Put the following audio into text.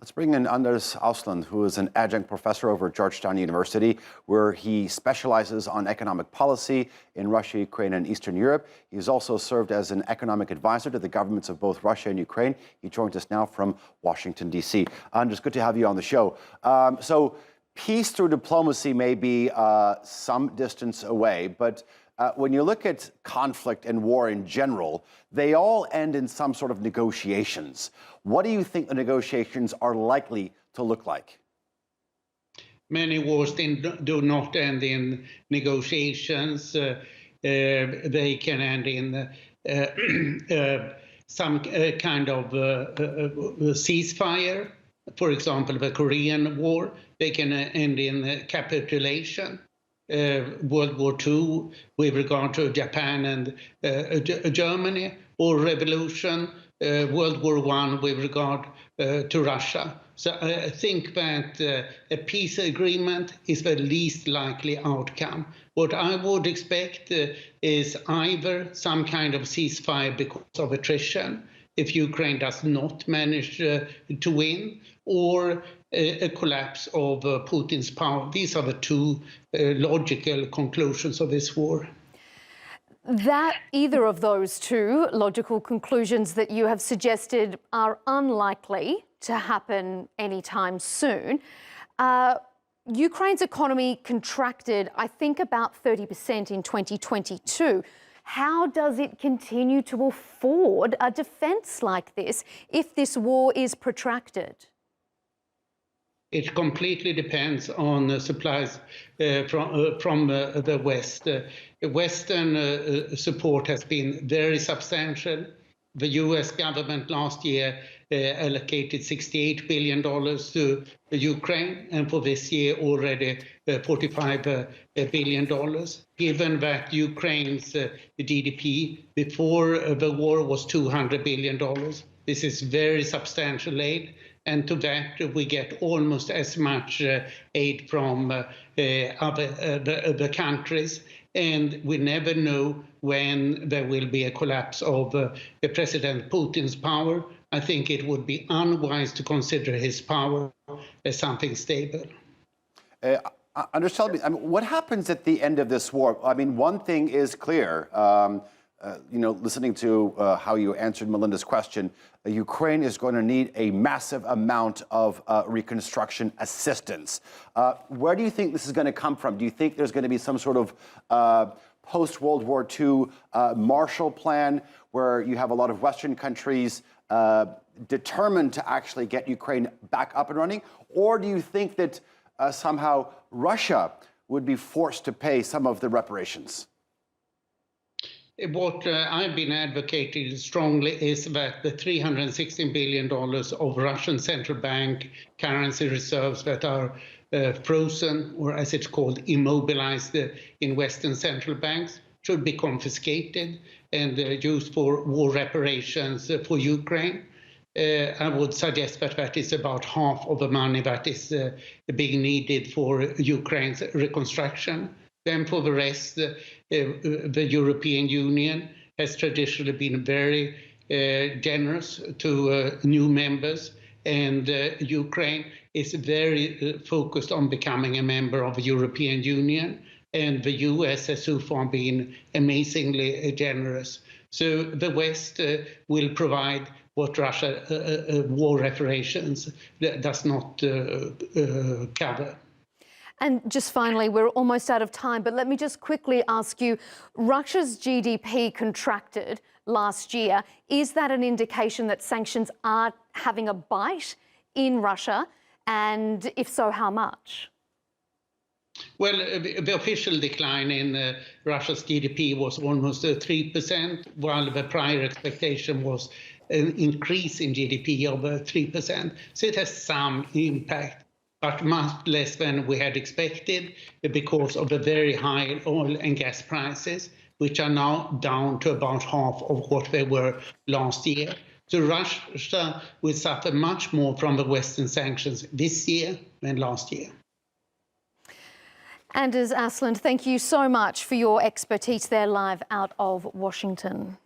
Let's bring in Anders Aslund, who is an adjunct professor over at Georgetown University, where he specializes on economic policy in Russia, Ukraine, and Eastern Europe. He's also served as an economic advisor to the governments of both Russia and Ukraine. He joins us now from Washington, D.C. Anders, good to have you on the show. So peace through diplomacy may be some distance away, but when you look at conflict and war in general, they all end in some sort of negotiations. What do you think the negotiations are likely to look like? Many wars do not end in negotiations. They can end in some kind of ceasefire. For example, the Korean War. They can end in capitulation. World War II with regard to Japan and Germany, or revolution, World War I with regard to Russia. So I think that a peace agreement is the least likely outcome. What I would expect is either some kind of ceasefire because of attrition, if Ukraine does not manage to win, or a collapse of Putin's power. These are the two logical conclusions of this war. That either of those two logical conclusions that you have suggested are unlikely to happen anytime soon. Ukraine's economy contracted, I think, about 30% in 2022. How does it continue to afford a defence like this if this war is protracted? It completely depends on the supplies from the West. Western support has been very substantial. The US government last year allocated $68 billion to Ukraine, and for this year already $45 billion. Given that Ukraine's GDP before the war was $200 billion, this is very substantial aid. And to that, we get almost as much aid from other countries. And we never know when there will be a collapse of President Putin's power. I think it would be unwise to consider his power as something stable. Understand me, I mean, what happens at the end of this war? I mean, one thing is clear. Listening to how you answered Melinda's question, Ukraine is going to need a massive amount of reconstruction assistance. Where do you think this is going to come from? Do you think there's going to be some sort of post-World War II Marshall Plan where you have a lot of Western countries determined to actually get Ukraine back up and running? Or do you think that somehow Russia would be forced to pay some of the reparations? What I've been advocating strongly is that the $316 billion of Russian central bank currency reserves that are frozen, or as it's called, immobilized in Western central banks, should be confiscated and used for war reparations for Ukraine. I would suggest that that is about half of the money that is being needed for Ukraine's reconstruction. Then for the rest, the European Union has traditionally been very generous to new members, and Ukraine is very focused on becoming a member of the European Union, and the US has so far been amazingly generous. So the West will provide what Russia war reparations does not cover. And just finally, we're almost out of time, but let me just quickly ask you, Russia's GDP contracted last year. Is that an indication that sanctions are having a bite in Russia? And if so, how much? Well, the official decline in Russia's GDP was almost 3%, while the prior expectation was an increase in GDP of 3%. So it has some impact, but much less than we had expected because of the very high oil and gas prices, which are now down to about half of what they were last year. So Russia will suffer much more from the Western sanctions this year than last year. Anders Aslund, thank you so much for your expertise there live out of Washington.